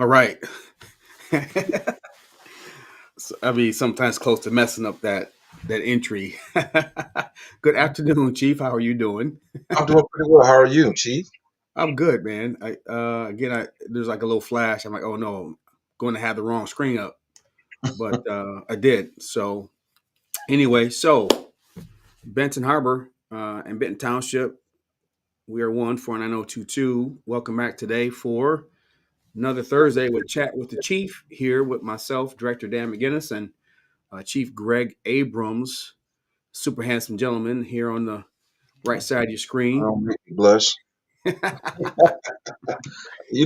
All right. I mean, sometimes close to messing up that entry. Good afternoon, Chief. How are you doing? I'm doing pretty well. How are you, Chief? I'm good, man. I there's like a little flash. I'm like, oh no, I'm going to have the wrong screen up, but I did. So anyway, Benton Harbor and Benton Township, we are 1490222. Welcome back today for another Thursday with Chat with the Chief here with myself, Director Dan McGinnis, and Chief Greg Abrams, super handsome gentleman here on the right side of your screen. Don't make me blush. You're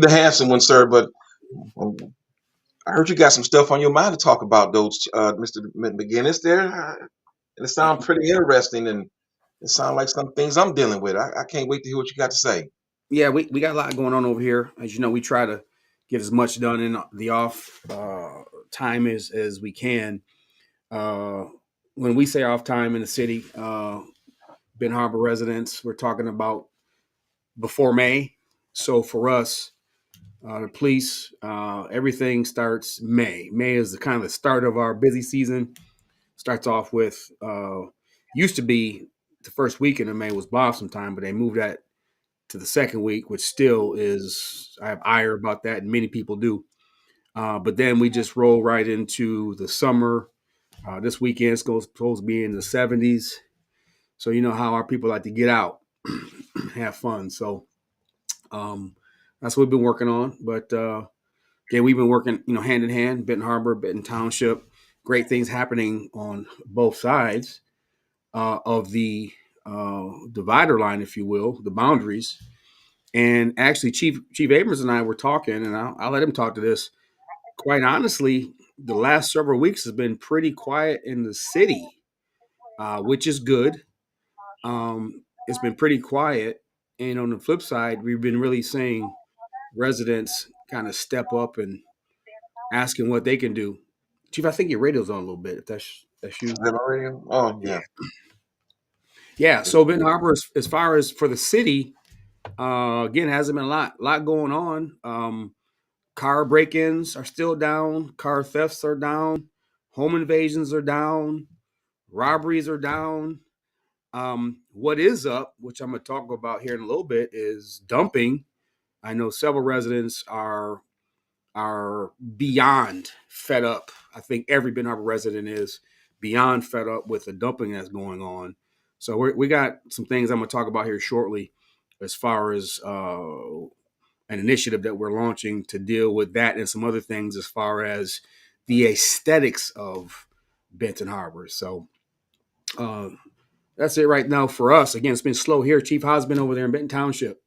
the handsome one, sir, but um, I heard you got some stuff on your mind to talk about, those, Mr. McGinnis there. And it sounds pretty interesting, and it sounds like some things I'm dealing with. I can't wait to hear what you got to say. Yeah, we got a lot going on over here. As you know, we try to get as much done in the off time as we can. Uh, when we say off time in the city, Ben Harbor residents, we're talking about before May. So for us, the police, everything starts May. May is the kind of the start of our busy season. Starts off with used to be the first weekend of May was Blossom time, but they moved that to the second week, which still is I have ire about that, and many people do. But then we just roll right into the summer. This weekend is supposed to be in the 70s, so you know how our people like to get out, have fun. So um, that's what we've been working on. But yeah, we've been working, hand in hand, Benton Harbor, Benton Township. Great things happening on both sides of the divider line, if you will, the boundaries. And actually, Chief Abrams and I were talking, and I'll let him talk to this. Quite honestly, the last several weeks has been pretty quiet in the city, which is good. It's been pretty quiet, and on the flip side, we've been really seeing residents kind of step up and asking what they can do. Chief, I think your radio's on a little bit. If that's Is you, that already? Oh, yeah, yeah. yeah. So Benton Harbor, as far as for the city, again, hasn't been a lot going on. Car break-ins are still down. Car thefts are down. Home invasions are down. Robberies are down. What is up, which I'm going to talk about here in a little bit, is dumping. I know several residents are beyond fed up. I think every Ben Harbor resident is beyond fed up with the dumping that's going on. So we got some things I'm going to talk about here shortly, as far as an initiative that we're launching to deal with that and some other things as far as the aesthetics of Benton Harbor. So uh, that's it right now for us. Again, it's been slow here. Chief, how's it been over there in Benton Township?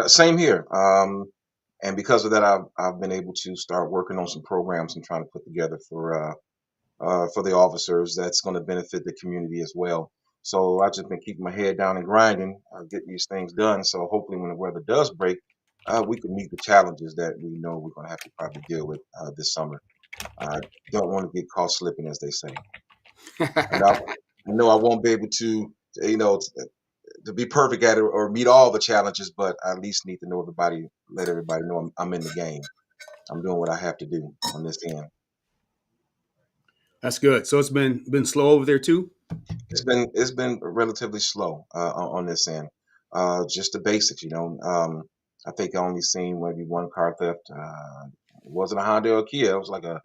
Same here. And because of that, I've been able to start working on some programs and trying to put together for the officers that's going to benefit the community as well. So I've just been keeping my head down and grinding, getting these things done. So hopefully, when the weather does break, we can meet the challenges that we know we're going to have to probably deal with this summer. I don't want to get caught slipping, as they say. And I know I won't be able to, to be perfect at it or meet all the challenges, but I at least need to know everybody, let everybody know I'm in the game. I'm doing what I have to do on this end. That's good. So it's been slow over there too. It's been relatively slow on this end. Just the basics, you know. I think I only seen maybe one car theft. It wasn't a Honda or a Kia. It was like a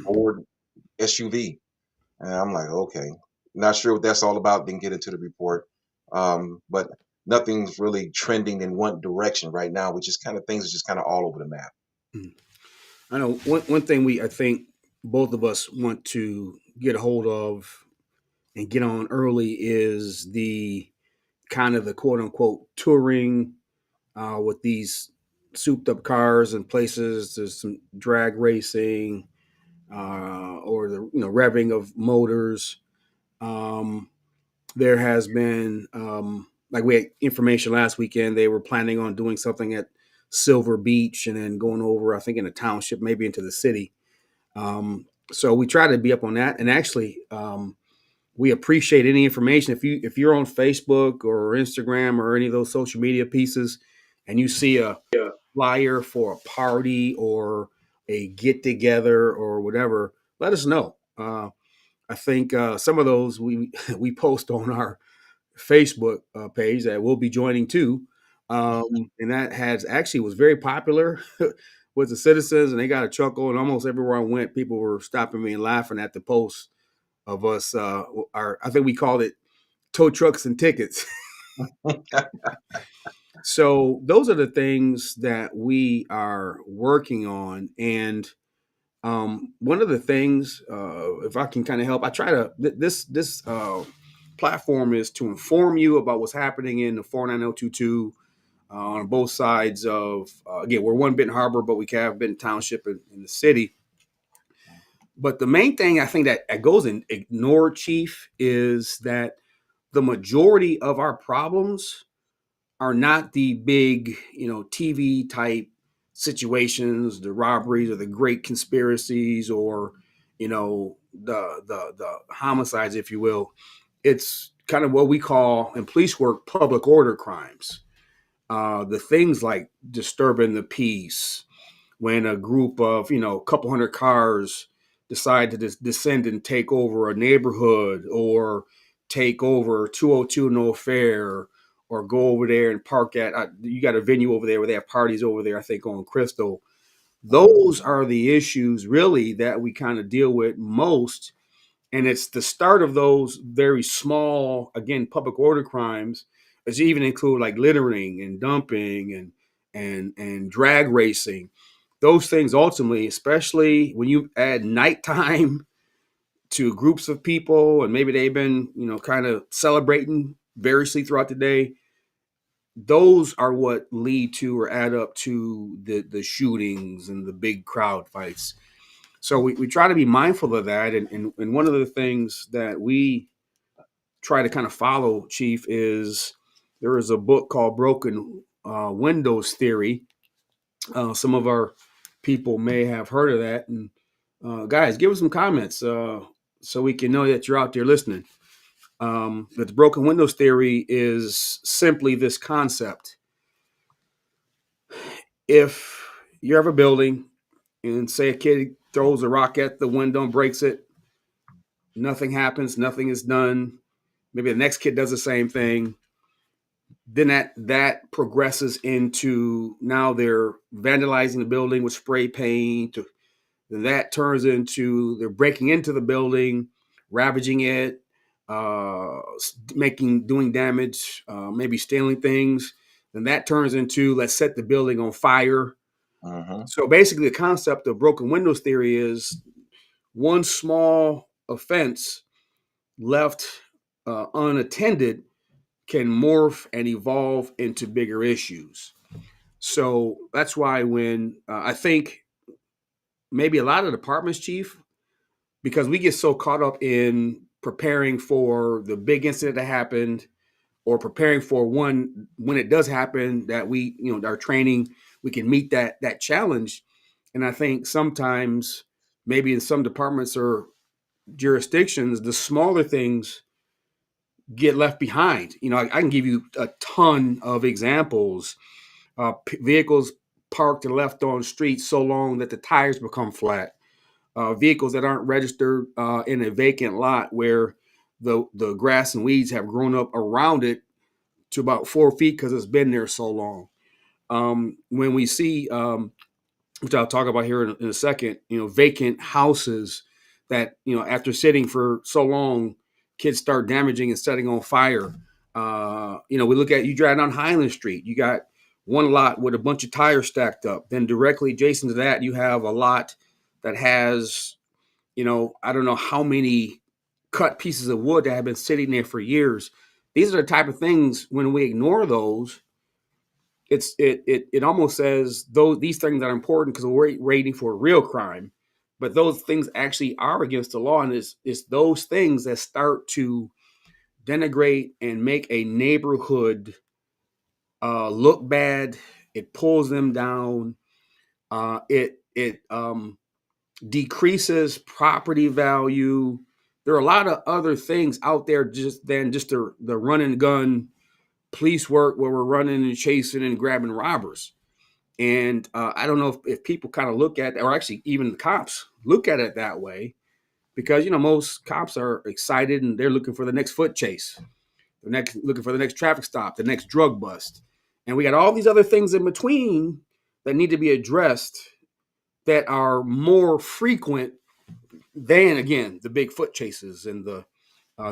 Ford SUV, and I'm like, okay, not sure what that's all about. Didn't get into the report, but nothing's really trending in one direction right now. Which is kind of things are just kind of all over the map. I know one thing I think both of us want to get a hold of and get on early is the kind of the quote unquote touring with these souped up cars and places. There's some drag racing or the revving of motors. Um, there has been like we had information last weekend. They were planning on doing something at Silver Beach and then going over, I think, in a township, maybe into the city. So we try to be up on that. And actually, we appreciate any information if you're on Facebook or Instagram or any of those social media pieces, and you see flyer for a party or a get together or whatever, let us know. I think some of those we we post on our Facebook page that we'll be joining too, and that has actually was very popular with the citizens, and they got a chuckle. And almost everywhere I went, people were stopping me and laughing at the posts of us. Our I think we called it tow trucks and tickets. So those are the things that we are working on. And one of the things, if I can kind of help, I try to this platform is to inform you about what's happening in the 49022 on both sides of again, we're one Benton Harbor, but we have Benton Township in the city. But the main thing I think that goes in ignored, Chief, is that the majority of our problems are not the big, TV type situations, the robberies or the great conspiracies or, the homicides, if you will. It's kind of what we call in police work public order crimes. The things like disturbing the peace, when a group of, a couple hundred cars decide to descend and take over a neighborhood or take over 202 No Fair or go over there and park at, you got a venue over there where they have parties over there, I think on Crystal. Those are the issues really that we kind of deal with most. And it's the start of those very small, again, public order crimes, as even include like littering and dumping and drag racing. Those things ultimately, especially when you add nighttime to groups of people and maybe they've been, kind of celebrating variously throughout the day, those are what lead to or add up to the shootings and the big crowd fights. So we try to be mindful of that. And one of the things that we try to kind of follow, Chief, is there is a book called Broken Windows Theory. Some of our people may have heard of that. And guys, give us some comments so we can know that you're out there listening. But the Broken Windows Theory is simply this concept. If you have a building and say a kid throws a rock at the window and breaks it, nothing happens, nothing is done. Maybe the next kid does the same thing. Then that progresses into now they're vandalizing the building with spray paint. Then that turns into they're breaking into the building, ravaging it, doing damage, maybe stealing things. Then that turns into let's set the building on fire. So basically, the concept of broken windows theory is one small offense left unattended can morph and evolve into bigger issues. So that's why when I think maybe a lot of departments, Chief, because we get so caught up in preparing for the big incident that happened or preparing for one when it does happen that we, our training, we can meet that challenge. And I think sometimes maybe in some departments or jurisdictions, the smaller things get left behind. I can give you a ton of examples. Vehicles parked and left on streets so long that the tires become flat. Vehicles that aren't registered in a vacant lot where the grass and weeds have grown up around it to about 4 feet because it's been there so long. When we see which I'll talk about here in a second, vacant houses that, after sitting for so long, kids start damaging and setting on fire. We look at you drive down Highland Street, you got one lot with a bunch of tires stacked up. Then directly adjacent to that, you have a lot that has, I don't know how many cut pieces of wood that have been sitting there for years. These are the type of things when we ignore those, it almost says these things are important because we're waiting for a real crime, but those things actually are against the law, and it's those things that start to denigrate and make a neighborhood look bad. It pulls them down. It decreases property value. There are a lot of other things out there than just the run and gun police work where we're running and chasing and grabbing robbers. And I don't know if people kind of look at, or actually even the cops look at it that way, because most cops are excited and they're looking for the next foot chase, the next looking for the next traffic stop, the next drug bust, and we got all these other things in between that need to be addressed that are more frequent than, again, the big foot chases and the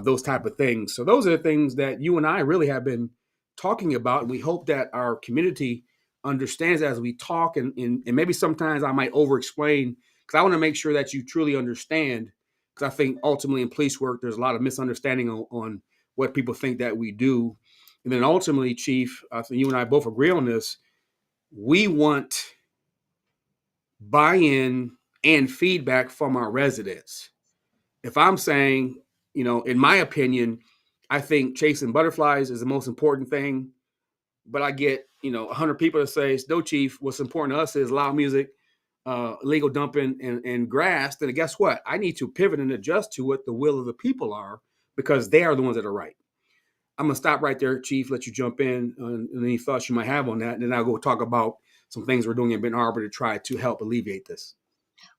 those type of things. So those are the things that you and I really have been talking about, and we hope that our community understands as we talk. And maybe sometimes I might over explain, because I want to make sure that you truly understand, because I think ultimately in police work there's a lot of misunderstanding on what people think that we do. And then ultimately, Chief, I think you and I both agree on this. We want buy-in and feedback from our residents. If I'm saying, in my opinion, I think chasing butterflies is the most important thing, but I get, 100 people that say, no, Chief, what's important to us is loud music, illegal dumping, and grass, then guess what? I need to pivot and adjust to what the will of the people are, because they are the ones that are right. I'm going to stop right there, Chief, let you jump in on any thoughts you might have on that, and then I'll go talk about some things we're doing in Benton Harbor to try to help alleviate this.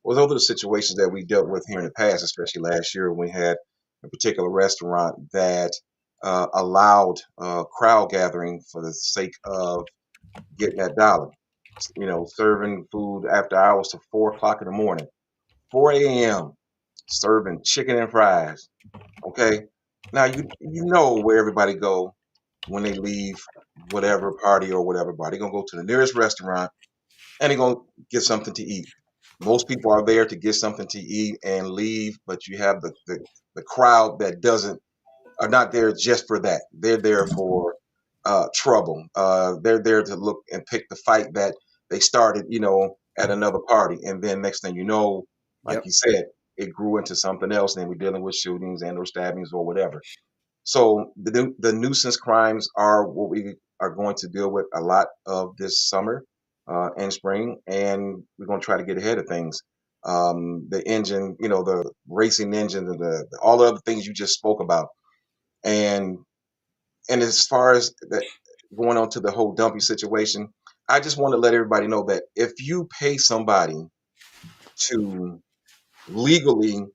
Well, those are the situations that we dealt with here in the past, especially last year when we had a particular restaurant that allowed crowd gathering for the sake of getting that dollar. Serving food after hours to 4 o'clock in the morning, 4 a.m. serving chicken and fries. Okay, now you know where everybody go when they leave whatever party or whatever bar. They're gonna go to the nearest restaurant and they're gonna get something to eat. Most people are there to get something to eat and leave, but you have the crowd that doesn't are not there just for that. They're there for trouble. They're there to look and pick the fight that they started, at another party, and then next thing you know, like Yep. you said, it grew into something else, and then we're dealing with shootings and or stabbings or whatever. So the nuisance crimes are what we are going to deal with a lot of this summer and spring, and we're going to try to get ahead of things. The engine, the racing engine, all the other things you just spoke about, and as far as that, going on to the whole dumpy situation, I just want to let everybody know that if you pay somebody to legally,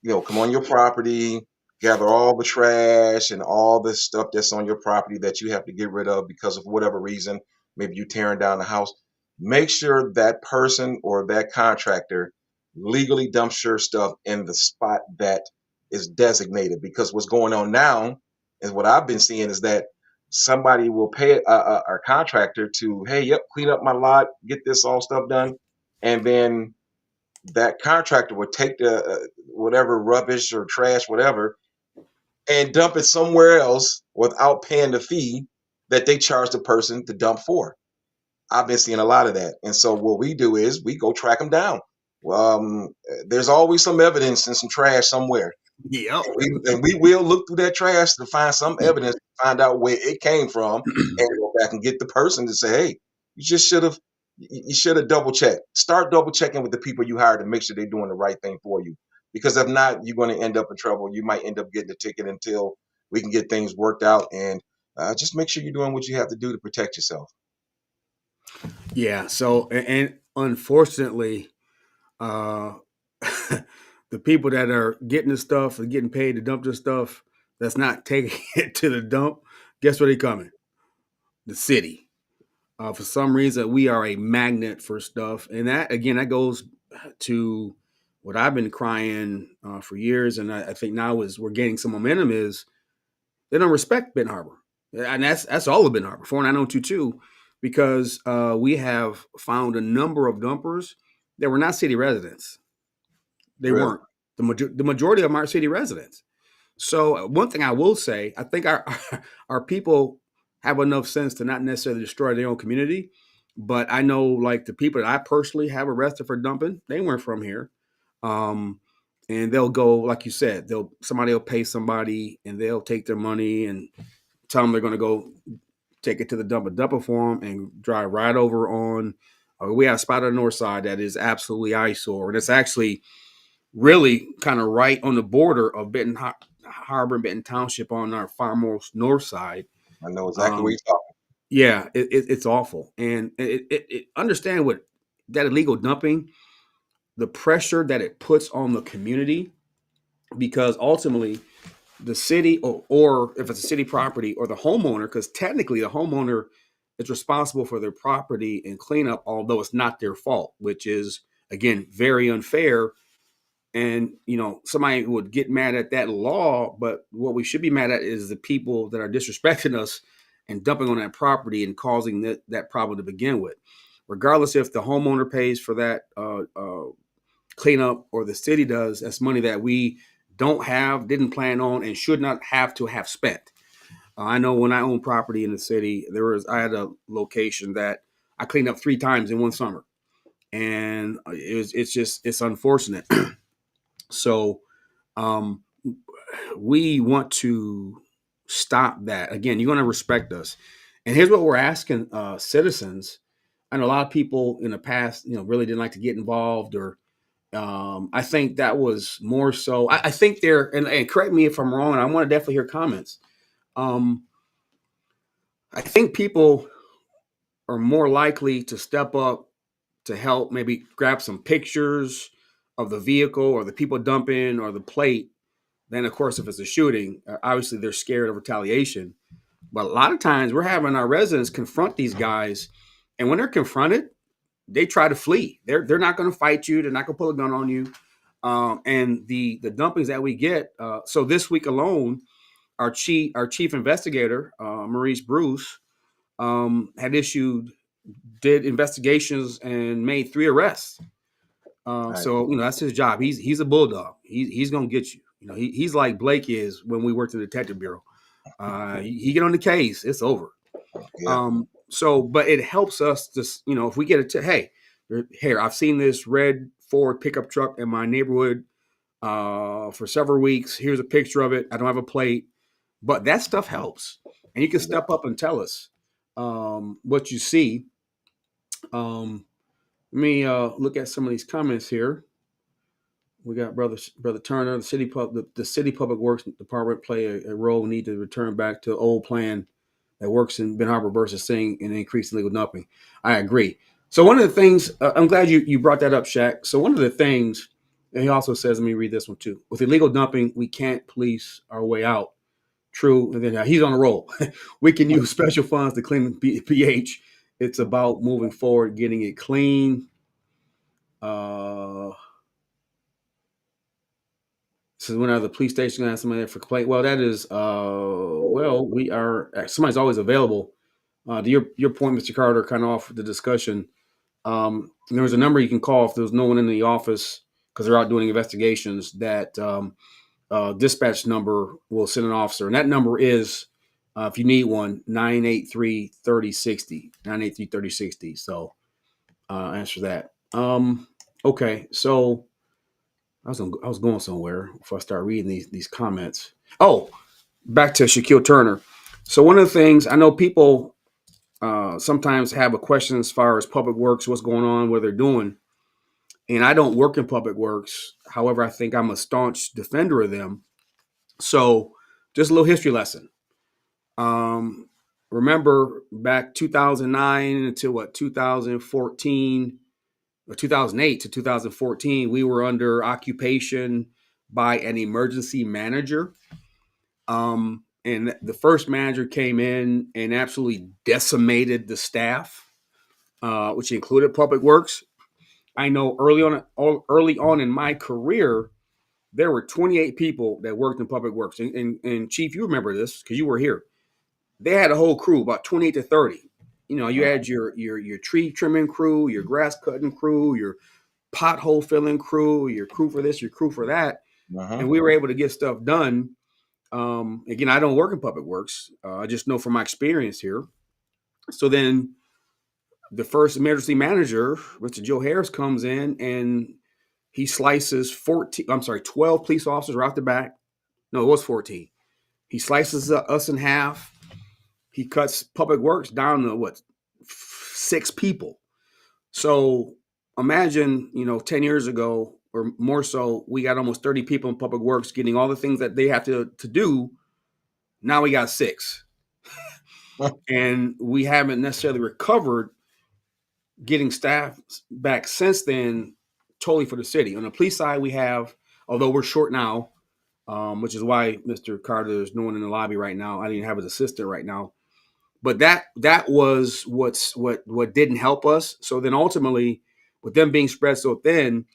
come on your property, gather all the trash and all the stuff that's on your property that you have to get rid of because of whatever reason, maybe you tearing down the house, make sure that person or that contractor legally dumps your stuff in the spot that is designated. Because what's going on now is what I've been seeing is that somebody will pay a contractor to, hey, yep, clean up my lot, get this all stuff done, and then that contractor would take the whatever rubbish or trash, whatever, and dump it somewhere else without paying the fee that they charge the person to dump for. I've been seeing a lot of that, and so what we do is we go track them down. There's always some evidence and some trash somewhere, Yep. and we will look through that trash to find some evidence, to find out where it came from, and go back and get the person to say, "Hey, you just should have double checked. Start double checking with the people you hired to make sure they're doing the right thing for you. Because if not, you're going to end up in trouble. You might end up getting a ticket until we can get things worked out. And just make sure you're doing what you have to do to protect yourself." Yeah. So, and unfortunately, uh, the people that are getting the stuff and getting paid to dump the stuff that's not taking it to the dump, guess where they coming? The city. For some reason, we are a magnet for stuff, and that again, that goes to what I've been crying for years, and I think now is we're gaining some momentum. Is they don't respect Benton Harbor, and that's all of Benton Harbor, 49022, because we have found a number of dumpers that were not city residents. They Really? weren't. The majority of them are city residents. So one thing I will say, I think our our people have enough sense to not necessarily destroy their own community. But I know, like the people that I personally have arrested for dumping, they weren't from here, um, and they'll go like you said. Somebody will pay somebody, and they'll take their money and tell them they're going to go take it to the dumper for them and drive right over on. We have a spot on the north side that is absolutely eyesore, and it's actually really kind of right on the border of Benton Harbor and Benton Township on our far most north side. I know exactly what Um, you're talking. Yeah, it's awful, and understand what that illegal dumping, the pressure that it puts on the community, because ultimately the city, or if it's a city property, or the homeowner, because technically the homeowner is responsible for their property and cleanup, although it's not their fault, which is again very unfair. And somebody would get mad at that law, but what we should be mad at is the people that are disrespecting us and dumping on that property and causing that problem to begin with. Regardless if the homeowner pays for that cleanup or the city does, that's money that we don't have, didn't plan on, and should not have to have spent. I know when I owned property in the city, I had a location that I cleaned up 3 times in one summer, and it's unfortunate. So um, we want to stop that. Again, you're going to respect us. And here's what we're asking citizens. I know a lot of people in the past, really didn't like to get involved, or I think that was more so. I think and correct me if I'm wrong, and I want to definitely hear comments. Um, I think people are more likely to step up to help, maybe grab some pictures of the vehicle or the people dumping or the plate. Then, of course, if it's a shooting, obviously they're scared of retaliation. But a lot of times we're having our residents confront these guys. And when they're confronted, they try to flee. They're not going to fight you. They're not going to pull a gun on you. And the dumpings that we get. So this week alone, our chief investigator, Maurice Bruce, did investigations and made 3 arrests. Right. So that's his job. He's a bulldog. He's gonna get you. He's like Blake is when we worked in the detective bureau. He get on the case, it's over. Yeah. So, but it helps us to, if we get it to, hey, here, I've seen this red Ford pickup truck in my neighborhood for several weeks. Here's a picture of it. I don't have a plate, but that stuff helps, and you can Yeah. step up and tell us what you see. Um, Let me look at some of these comments here. We got brother Turner. The city public works department play a role. We need to return back to old plan that works in Ben Harbor versus seeing an increase in legal dumping. I agree. So one of the things, I'm glad you brought that up, Shaq. So one of the things, and he also says, let me read this one too. With illegal dumping, we can't police our way out. True. And then he's on a roll. We can use special funds to clean pH. It's about moving forward, getting it clean. Uh, So when are the police station gonna have somebody there for complaint? Well, that is we are somebody's always available. To your point, Mr. Carter, kind of off the discussion. There's a number you can call if there's no one in the office because they're out doing investigations. That dispatch number will send an officer, and that number is if you need one, 983-3060. 983-3060. So answer that. Okay, so I was going somewhere before I start reading these comments. Oh, back to Shaquille Turner. So one of the things I know people sometimes have a question as far as public works, what's going on, what they're doing, and I don't work in public works. However, I think I'm a staunch defender of them. So just a little history lesson. Um, Remember back 2009 until 2014 or 2008 to 2014, we were under occupation by an emergency manager. And the first manager came in and absolutely decimated the staff, which included public works. I know early on in my career, there were 28 people that worked in public works. And Chief, you remember this because you were here. They had a whole crew, about 28 to 30. You had your tree trimming crew, your grass cutting crew, your pothole filling crew, your crew for this, your crew for that, Uh-huh. and we were able to get stuff done. Again, I don't work in public works. I just know from my experience here. So then the first emergency manager, Mr. Joe Harris, comes in and he slices 12 police officers right off the back. No, it was 14. He slices us in half. He cuts public works down to 6 people. So imagine, 10 years ago or more so, we got almost 30 people in public works getting all the things that they have to do. Now we got 6. and we haven't necessarily recovered getting staff back since then totally for the city. On the police side, we have, although we're short now, which is why Mr. Carter is no one in the lobby right now. I didn't have his assistant right now, but that was what didn't help us. So then ultimately, with them being spread so thin,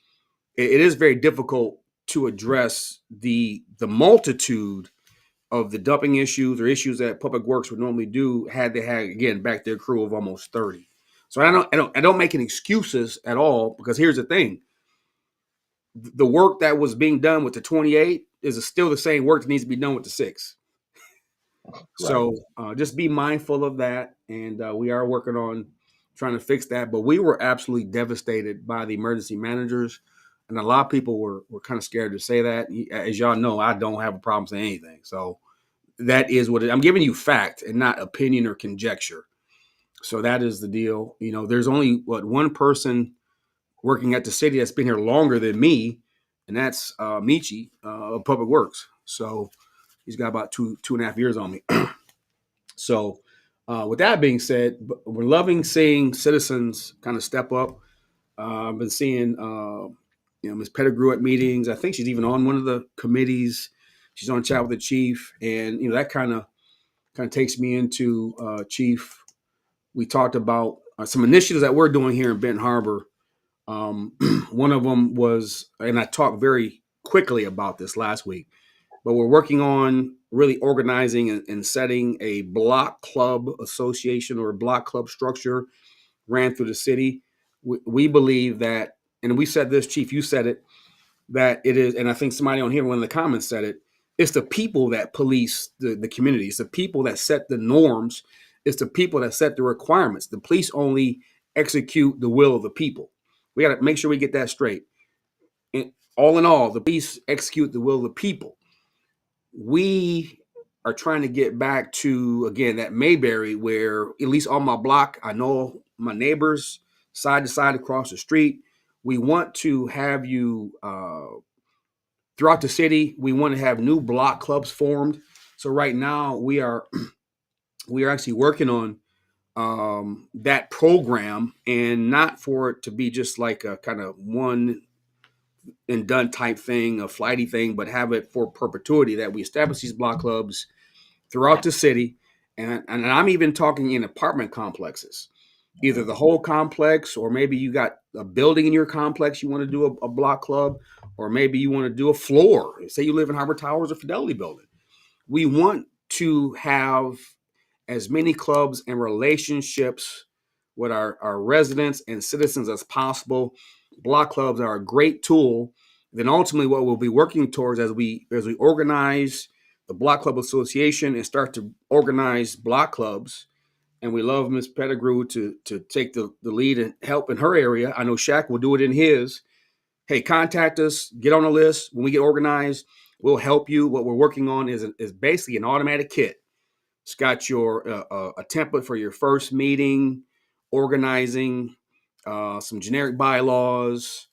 it is very difficult to address the multitude of the dumping issues or issues that Public Works would normally do had they had again back their crew of almost 30. So I don't make any excuses at all, because here's the thing: the work that was being done with the 28 is still the same work that needs to be done with the 6. Right. So just be mindful of that, and we are working on trying to fix that. But we were absolutely devastated by the emergency managers, and a lot of people were kind of scared to say that. As y'all know, I don't have a problem saying anything. So that is what I'm giving you fact and not opinion or conjecture. So that is the deal. There's only one person working at the city that's been here longer than me, and that's Michi of Public Works. So he's got about 2.5 years on me. So with that being said, we're loving seeing citizens kind of step up. I've been seeing Ms. Pettigrew at meetings. I think she's even on one of the committees. She's on chat with the chief, and that kind of takes me into chief. We talked about some initiatives that we're doing here in Benton Harbor. One of them was, and I talked very quickly about this last week, but we're working on really organizing and setting a block club association or a block club structure ran through the city. We believe that, and we said this, Chief, you said it, that it is, and I think somebody on here, one of the comments said it, it's the people that police the community. It's the people that set the norms. It's the people that set the requirements. The police only execute the will of the people. We got to make sure we get that straight. All in all, the police execute the will of the people. We are trying to get back to, again, that Mayberry where, at least on my block, I know my neighbors side to side across the street. We want to have you throughout the city. We want to have new block clubs formed. So right now we are actually working on that program, and not for it to be just like a kind of one and done type thing, a flighty thing, but have it for perpetuity, that we establish these block clubs throughout the city. And I'm even talking in apartment complexes, either the whole complex, or maybe you got a building in your complex you want to do a block club, or maybe you want to do a floor. Say you live in Harbor Towers or Fidelity Building. We want to have as many clubs and relationships with our residents and citizens as possible. Block clubs are a great tool. Then ultimately what we'll be working towards as we organize the Block Club Association and start to organize block clubs. And we love Ms. Pettigrew to take the lead and help in her area. I know Shaq will do it in his. Hey, contact us, get on the list. When we get organized, we'll help you. What we're working on is basically an automatic kit. It's got your a template for your first meeting, organizing, some generic bylaws,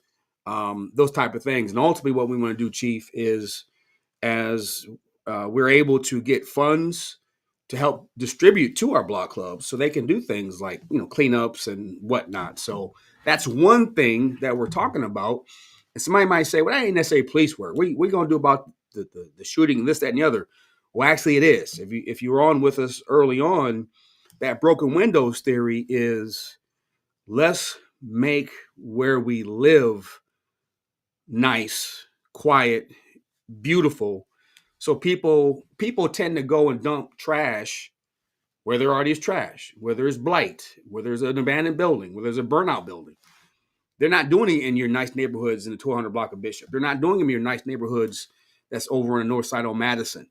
those type of things. And ultimately, what we want to do, Chief, is as we're able to get funds to help distribute to our block clubs, so they can do things like cleanups and whatnot. So that's one thing that we're talking about. And somebody might say, "Well, that ain't necessarily police work. We're gonna do about the shooting and this, that, and the other." Well, actually, it is. If you were on with us early on, that broken windows theory is, let's make where we live nice, quiet, beautiful. So people tend to go and dump trash where there already is trash, where there's blight, where there's an abandoned building, where there's a burnout building. They're not doing it in your nice neighborhoods in the 1200 block of Bishop. They're not doing them in your nice neighborhoods that's over on the north side of Madison.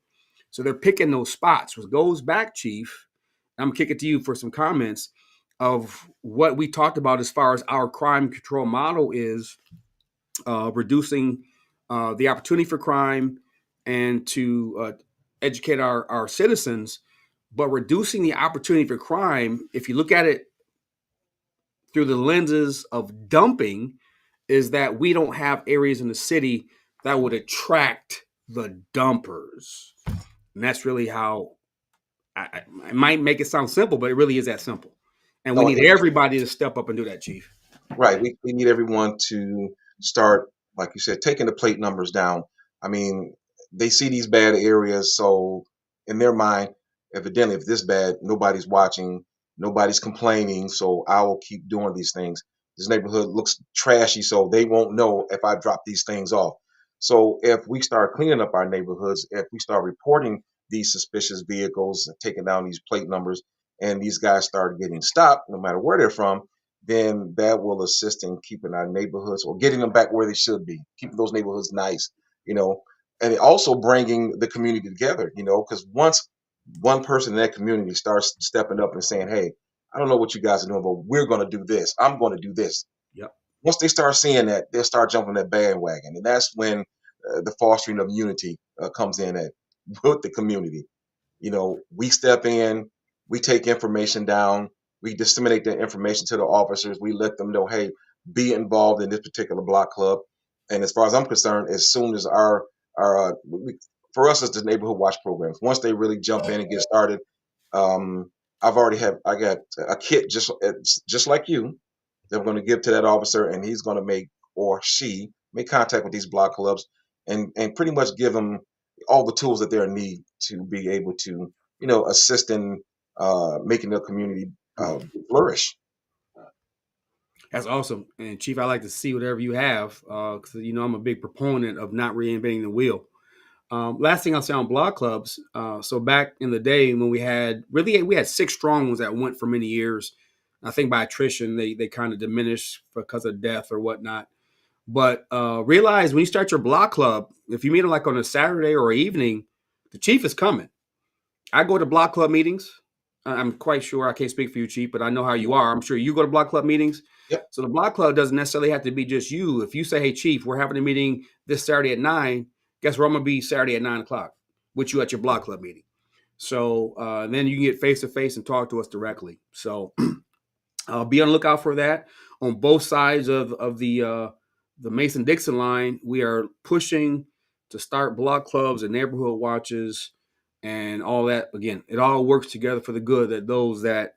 So they're picking those spots, which goes back, Chief. I'm gonna kick it to you for some comments of what we talked about as far as our crime control model is, reducing the opportunity for crime and to educate our citizens, but reducing the opportunity for crime, if you look at it through the lenses of dumping, is that we don't have areas in the city that would attract the dumpers. And that's really how I might make it sound simple, but it really is that simple. And we No, need everybody to step up and do that, Chief. right. We need everyone to start, like you said, taking the plate numbers down. I mean, they see these bad areas, so in their mind, evidently, if this bad, nobody's watching, nobody's complaining, so I will keep doing these things. This neighborhood looks trashy, so they won't know if I drop these things off. So if we start cleaning up our neighborhoods, if we start reporting these suspicious vehicles and taking down these plate numbers, and these guys start getting stopped, no matter where they're from, then that will assist in keeping our neighborhoods or getting them back where they should be, keeping those neighborhoods nice, you know, and also bringing the community together, because once one person in that community starts stepping up and saying, hey, I don't know what you guys are doing, but we're going to do this. I'm going to do this. Yep. Once they start seeing that, they'll start jumping that bandwagon. And that's when the fostering of unity comes in with the community. We step in, we take information down, we disseminate that information to the officers, we let them know, hey, be involved in this particular block club. And as far as I'm concerned, as soon as for us, it's the neighborhood watch programs. Once they really jump in and get started, um, I got a kit just like you that we're going to give to that officer, and he's going to make contact with these block clubs and pretty much give them all the tools that they need to be able to, assist in making the community flourish. That's awesome. And Chief, I like to see whatever you have because I'm a big proponent of not reinventing the wheel. Last thing I'll say on block clubs. So back in the day when we had 6 strong ones that went for many years. I think by attrition they kind of diminished because of death or whatnot. But realize when you start your block club, if you meet them like on a Saturday or evening, the chief is coming. I go to block club meetings. I'm quite sure I can't speak for you, Chief, but I know how you are. I'm sure you go to block club meetings. Yep. So the block club doesn't necessarily have to be just you. If you say, hey, Chief, we're having a meeting this Saturday at 9, guess where I'm going to be Saturday at 9 o'clock with you at your block club meeting. So then you can get face to face and talk to us directly. So be on the lookout for that on both sides of the Mason-Dixon line. We are pushing to start block clubs and neighborhood watches and all that. Again, it all works together for the good that those that,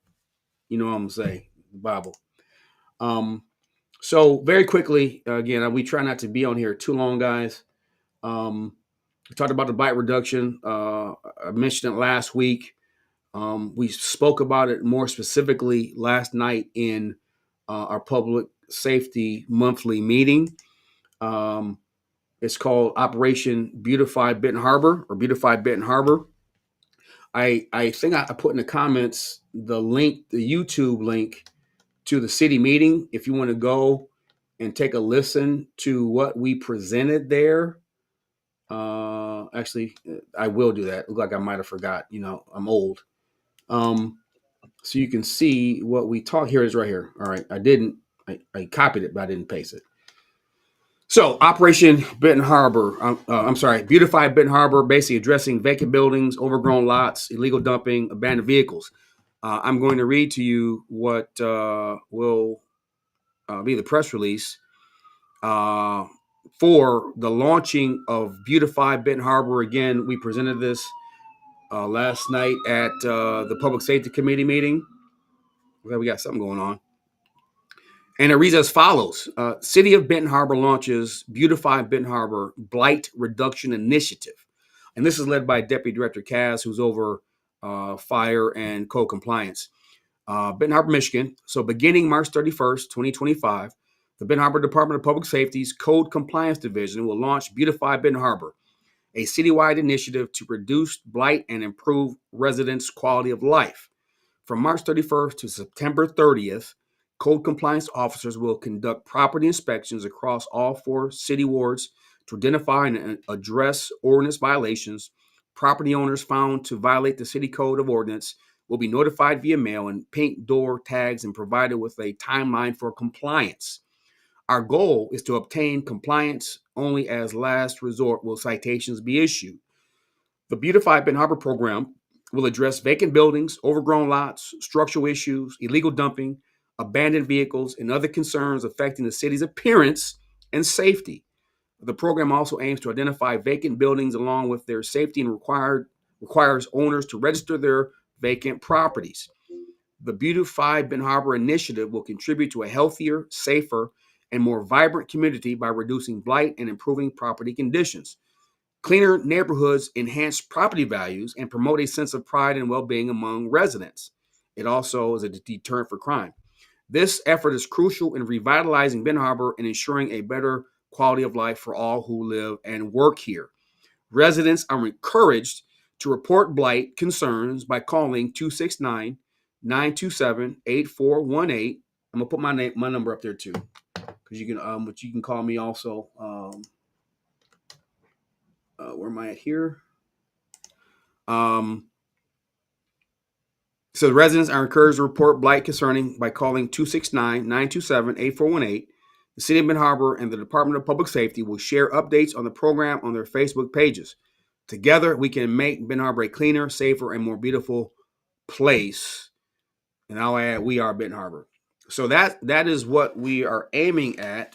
I'm going to say, the Bible. So very quickly, again, we try not to be on here too long, guys. We talked about the bite reduction. I mentioned it last week. We spoke about it more specifically last night in our public safety monthly meeting. It's called Operation Beautify Benton Harbor or Beautify Benton Harbor. I think I put in the comments the link, the YouTube link to the city meeting. If you want to go and take a listen to what we presented there. Actually, I will do that. Look like I might have forgot. I'm old. So you can see what we talked. Here it is right here. All right. I copied it, but I didn't paste it. So Operation Benton Harbor, I'm sorry, Beautify Benton Harbor, basically addressing vacant buildings, overgrown lots, illegal dumping, abandoned vehicles. I'm going to read to you what will be the press release for the launching of Beautify Benton Harbor. Again, we presented this last night at the Public Safety Committee meeting. Okay, we got something going on. And it reads as follows. City of Benton Harbor launches Beautify Benton Harbor Blight Reduction Initiative. And this is led by Deputy Director Kaz, who's over fire and code compliance. Benton Harbor, Michigan. So beginning March 31st, 2025, the Benton Harbor Department of Public Safety's Code Compliance Division will launch Beautify Benton Harbor, a citywide initiative to reduce blight and improve residents' quality of life. From March 31st to September 30th, code compliance officers will conduct property inspections across all 4 city wards to identify and address ordinance violations. Property owners found to violate the city code of ordinance will be notified via mail and paint door tags and provided with a timeline for compliance. Our goal is to obtain compliance. Only as last resort will citations be issued. The Beautify Benton Harbor program will address vacant buildings, overgrown lots, structural issues, illegal dumping, abandoned vehicles, and other concerns affecting the city's appearance and safety. The program also aims to identify vacant buildings along with their safety and requires owners to register their vacant properties. The Beautify Ben Harbor initiative will contribute to a healthier, safer, and more vibrant community by reducing blight and improving property conditions. Cleaner neighborhoods enhance property values and promote a sense of pride and well being among residents. It also is a deterrent for crime. This effort is crucial in revitalizing Ben Harbor and ensuring a better quality of life for all who live and work here. Residents are encouraged to report blight concerns by calling 269 927 8418. I'm gonna put my number up there too, because but you can call me also. Where am I at here? So the residents are encouraged to report blight concerning by calling 269 927 8418. The City of Ben Harbor and the Department of Public Safety will share updates on the program on their Facebook pages. Together, we can make Ben Harbor a cleaner, safer, and more beautiful place. And I'll add, we are Ben Harbor. So that is what we are aiming at.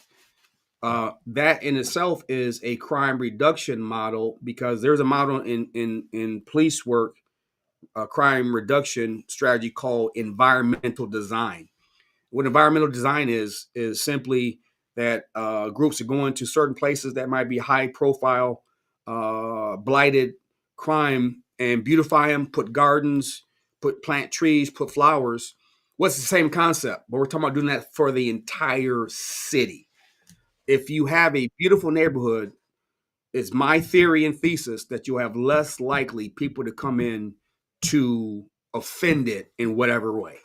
That in itself is a crime reduction model, because there's a model in police work, a crime reduction strategy called environmental design. What environmental design is simply that groups are going to certain places that might be high profile, blighted crime, and beautify them, put gardens, plant trees, put flowers. What's the same concept? But we're talking about doing that for the entire city. If you have a beautiful neighborhood, it's my theory and thesis that you'll have less likely people to come in to offend it in whatever way.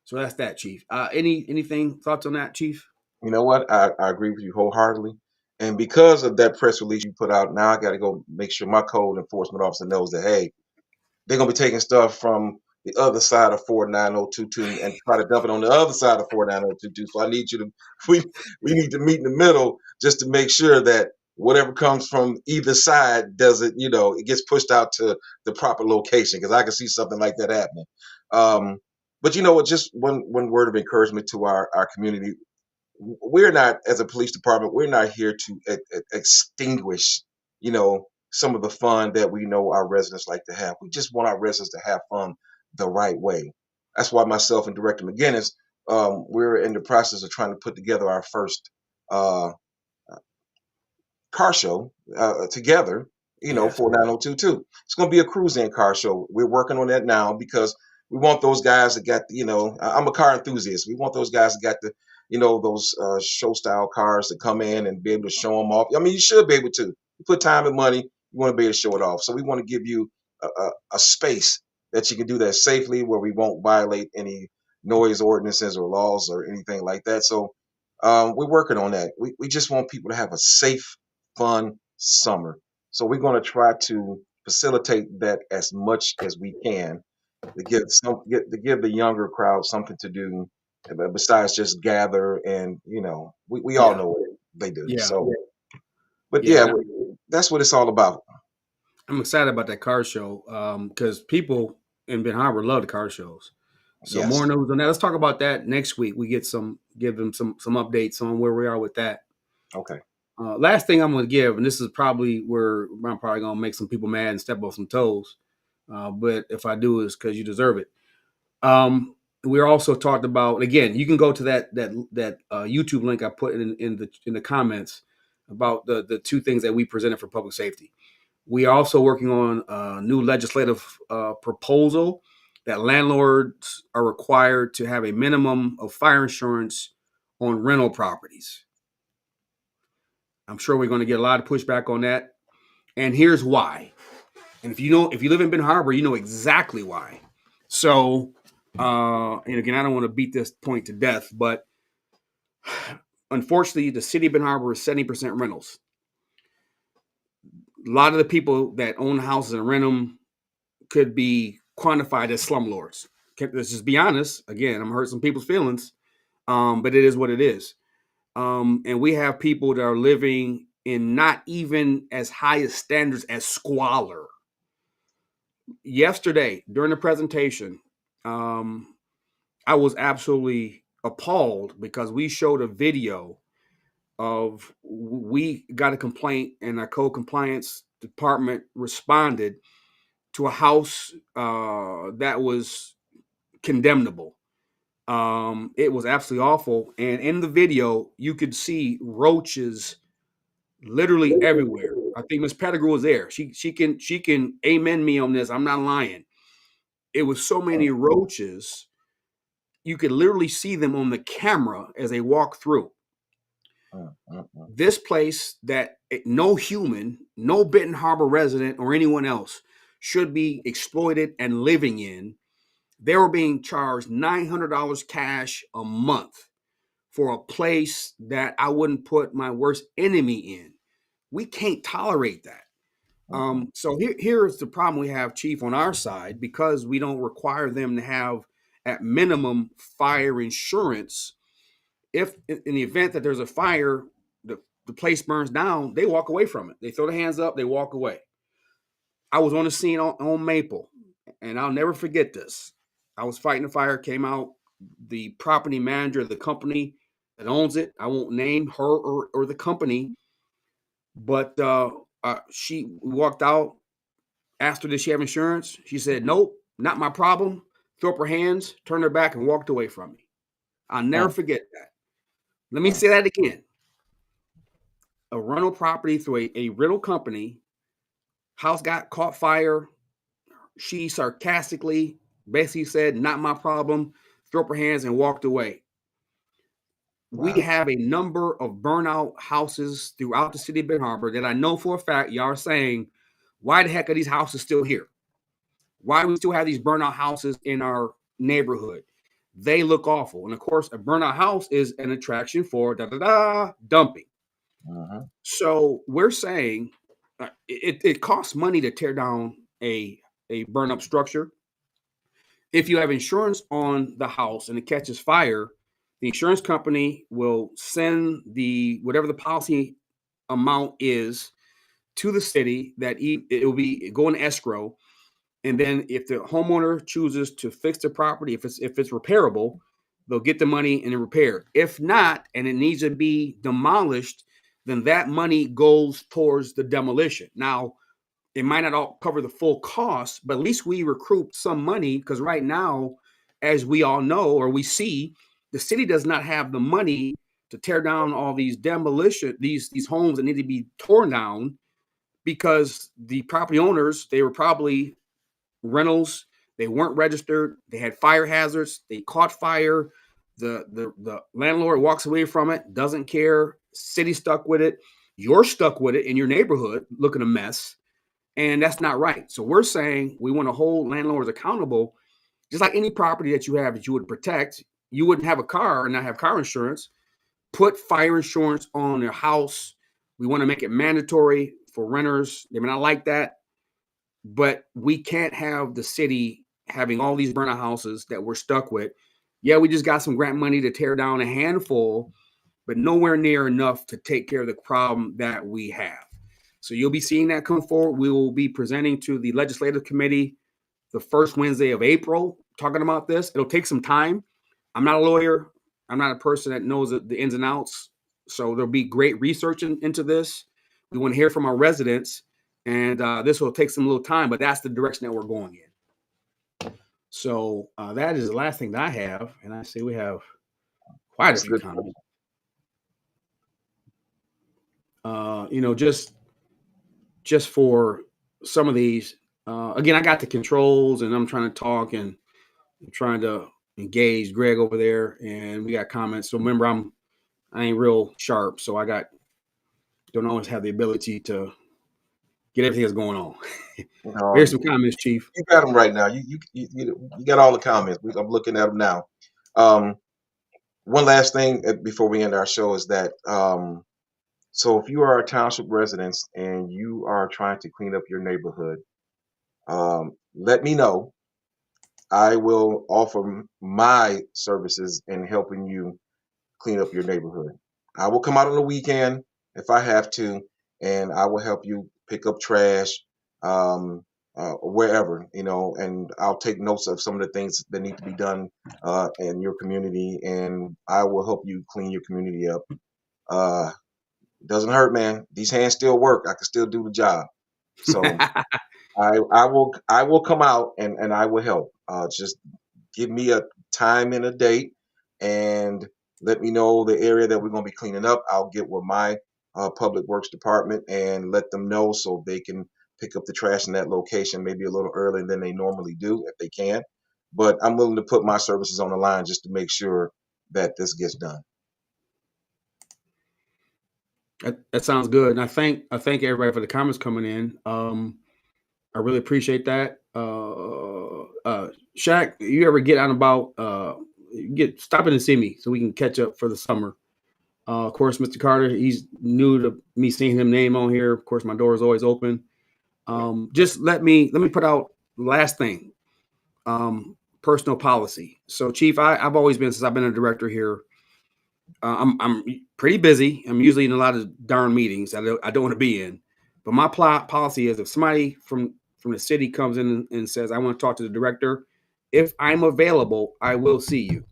So that's that, Chief. Anything thoughts on that, Chief? You know what? I agree with you wholeheartedly. And because of that press release you put out, now I got to go make sure my code enforcement officer knows that, hey, they're gonna be taking stuff from the other side of 49022 and try to dump it on the other side of 49022. So I need you to we need to meet in the middle just to make sure that whatever comes from either side doesn't, it gets pushed out to the proper location, because I can see something like that happening. But you know what? Just one word of encouragement to our community. We're not, as a police department, we're not here to extinguish, some of the fun that we know our residents like to have. We just want our residents to have fun the right way. That's why myself and Director McGinnis, we're in the process of trying to put together our first uh, car show together, Yes. for 9022. It's going to be a cruise-in car show. We're working on that now because we want those guys that got, I'm a car enthusiast. We want those guys that got those show style cars to come in and be able to show them off. I mean, you should be able to. You put time and money, you want to be able to show it off. So we want to give you a space that you can do that safely, where we won't violate any noise ordinances or laws or anything like that. So we're working on that. We just want people to have a safe, fun summer. So we're going to try to facilitate that as much as we can to give the younger crowd something to do besides just gather, and we all Yeah. know what they do. Yeah. So, but Yeah. yeah, that's what it's all about. I'm excited about that car show, because people in Ben Harbor love the car shows. So Yes. more news on that. Let's talk about that next week. We give them some updates on where we are with that. Okay. Last thing I'm going to give, and this is probably where I'm probably going to make some people mad and step on some toes. But if I do, it's because you deserve it. We also talked about, again, you can go to that YouTube link I put in the comments about the two things that we presented for public safety. We are also working on a new legislative proposal that landlords are required to have a minimum of fire insurance on rental properties. I'm sure we're going to get a lot of pushback on that. And here's why. And if you live in Ben Harbor, you know exactly why. So, and again, I don't want to beat this point to death, but unfortunately, the city of Ben Harbor is 70% rentals. A lot of the people that own houses and rent them could be quantified as slumlords. Let's just be honest. Again, I'm hurt some people's feelings, but it is what it is. And we have people that are living in not even as high as standards as squalor. Yesterday, during the presentation, I was absolutely appalled because we showed a video of, we got a complaint and our code compliance department responded to a house that was condemnable. It was absolutely awful. And in the video, you could see roaches literally everywhere. I think Miss Pettigrew was there. She can amen me on this. I'm not lying. It was so many roaches, you could literally see them on the camera as they walk through. This place that no human, no Benton Harbor resident or anyone else should be exploited and living in. They were being charged $900 cash a month for a place that I wouldn't put my worst enemy in. We can't tolerate that. So here's the problem we have, Chief, on our side, because we don't require them to have at minimum fire insurance. If in the event that there's a fire, the place burns down, they walk away from it. They throw their hands up, they walk away. I was on the scene on Maple, and I'll never forget this. I was fighting a fire, came out, the property manager of the company that owns it, I won't name her or the company, but she walked out, asked her, did she have insurance? She said, nope, not my problem. Threw up her hands, turned her back, and walked away from me. I'll never forget that. Let me say that again. A rental property through a rental company, house got caught fire. She sarcastically basically said, not my problem, threw up her hands and walked away. We have a number of burnout houses throughout the city of Benton Harbor that I know for a fact y'all are saying, why the heck are these houses still here? Why do we still have these burnout houses in our neighborhood? They look awful. And of course, a burnout house is an attraction for dumping. So we're saying it costs money to tear down a burn up structure. If you have insurance on the house and it catches fire, the insurance company will send whatever the policy amount is to the city, that it will be going to escrow. And then if the homeowner chooses to fix the property, if it's repairable, they'll get the money and repair. If not, and it needs to be demolished, then that money goes towards the demolition. Now, it might not all cover the full cost, but at least we recoup some money, because right now, as we all know, or we see, the city does not have the money to tear down all these demolition, these homes that need to be torn down, because the property owners, they were probably rentals, they weren't registered, they had fire hazards, they caught fire, the landlord walks away from it, doesn't care, city stuck with it, you're stuck with it in your neighborhood looking a mess, and that's not right. So we're saying we want to hold landlords accountable, just like any property that you have that you would protect. You wouldn't have a car and not have car insurance. Put fire insurance on your house. We want to make it mandatory for renters. They may not like that, but we can't have the city having all these burnout houses that we're stuck with. Yeah, we just got some grant money to tear down a handful, but nowhere near enough to take care of the problem that we have. So you'll be seeing that come forward. We will be presenting to the legislative committee the first Wednesday of April, talking about this. It'll take some time. I'm not a lawyer. I'm not a person that knows the ins and outs. So there'll be great research into this. We want to hear from our residents, and this will take some little time, but that's the direction that we're going in. So that is the last thing that I have, and I see we have quite a few comments. Just for some of these, again, I got the controls, and I'm trying to talk and I'm trying to engage Greg over there, and we got comments. So remember, I ain't real sharp, so don't always have the ability to get everything that's going on. Here's some comments, Chief. You got them right now. You got all the comments. I'm looking at them now. One last thing before we end our show is that so if you are a township resident and you are trying to clean up your neighborhood, let me know. I will offer my services in helping you clean up your neighborhood. I will come out on the weekend if I have to, and I will help you pick up trash wherever, and I'll take notes of some of the things that need to be done in your community, and I will help you clean your community up. Doesn't hurt, man. These hands still work. I can still do the job. So I will come out and I will help. Just give me a time and a date, and let me know the area that we're going to be cleaning up. I'll get with my public works department and let them know so they can pick up the trash in that location maybe a little earlier than they normally do if they can. But I'm willing to put my services on the line just to make sure that this gets done. That sounds good, and I thank everybody for the comments coming in. I really appreciate that. Shaq, you ever get out and about? Get stop in and see me so we can catch up for the summer. Of course, Mr. Carter, he's new to me seeing him name on here. Of course, my door is always open. Just let me put out the last thing. Personal policy. So, Chief, I've always been since I've been a director here. I'm pretty busy. I'm usually in a lot of darn meetings I don't want to be in. But my policy is if somebody from the city comes in and says I want to talk to the director, if I'm available, I will see you.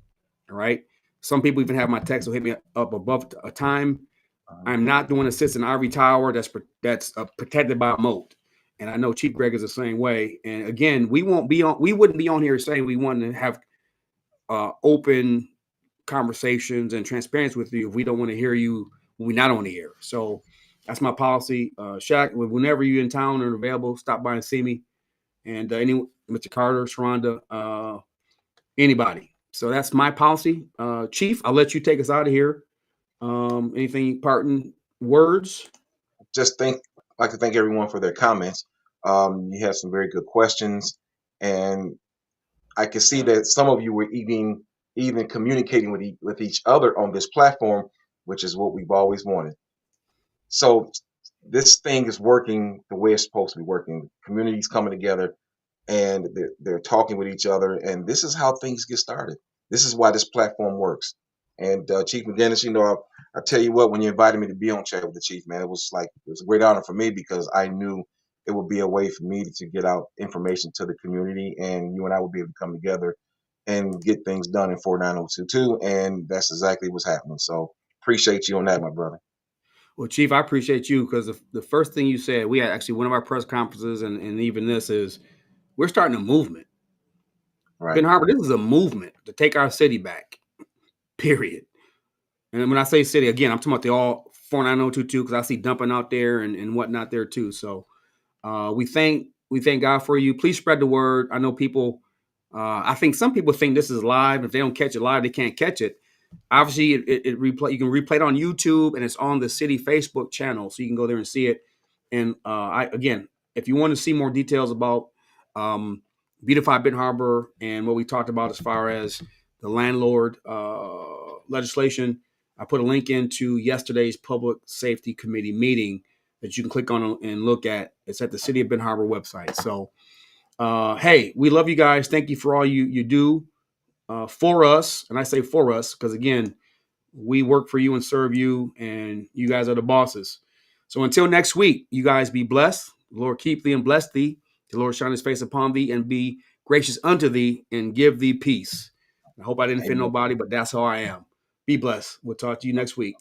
All right. Some people even have my text will hit me up above a time. I'm not doing assistant Ivory Tower. That's protected by a moat. And I know Chief Greg is the same way. And again, we wouldn't be on here saying we want to have open conversations and transparency with you if we don't want to hear you when we're not on the air. So that's my policy. Shaq, whenever you're in town or available, stop by and see me. And any Mr. Carter, Sharonda, anybody. So that's my policy. Chief, I'll let you take us out of here. Anything parting words? Just like to thank everyone for their comments. You had some very good questions, and I can see that some of you were even communicating with each other on this platform, which is what we've always wanted. So this thing is working the way it's supposed to be working. Communities coming together and they're talking with each other, and this is how things get started. This is why this platform works. And Chief McGinnis, I tell you what, when you invited me to be on Chat with the Chief, man, it was a great honor for me because I knew it would be a way for me to get out information to the community, and you and I would be able to come together and get things done in 49022, and that's exactly what's happening. So appreciate you on that, my brother. Well, Chief, I appreciate you because the first thing you said, we had actually one of our press conferences, and even this is we're starting a movement. Right. Ben Harbor, this is a movement to take our city back, period. And when I say city, again, I'm talking about the all 49022 because I see dumping out there and whatnot there too. So we thank God for you. Please spread the word. I know people, I think some people think this is live. If they don't catch it live, they can't catch it. Obviously, it replay. You can replay it on YouTube, and it's on the city Facebook channel, so you can go there and see it. And again, if you want to see more details about Beautify Benton Harbor and what we talked about as far as the landlord legislation, I put a link into yesterday's Public Safety Committee meeting that you can click on and look at. It's at the City of Benton Harbor website. So, hey, we love you guys. Thank you for all you do. For us, and I say for us because again, we work for you and serve you, and you guys are the bosses. So until next week, you guys be blessed. The Lord keep thee and bless thee. The Lord shine his face upon thee and be gracious unto thee and give thee peace. I hope I didn't offend nobody, but that's how I am. Be blessed. We'll talk to you next week.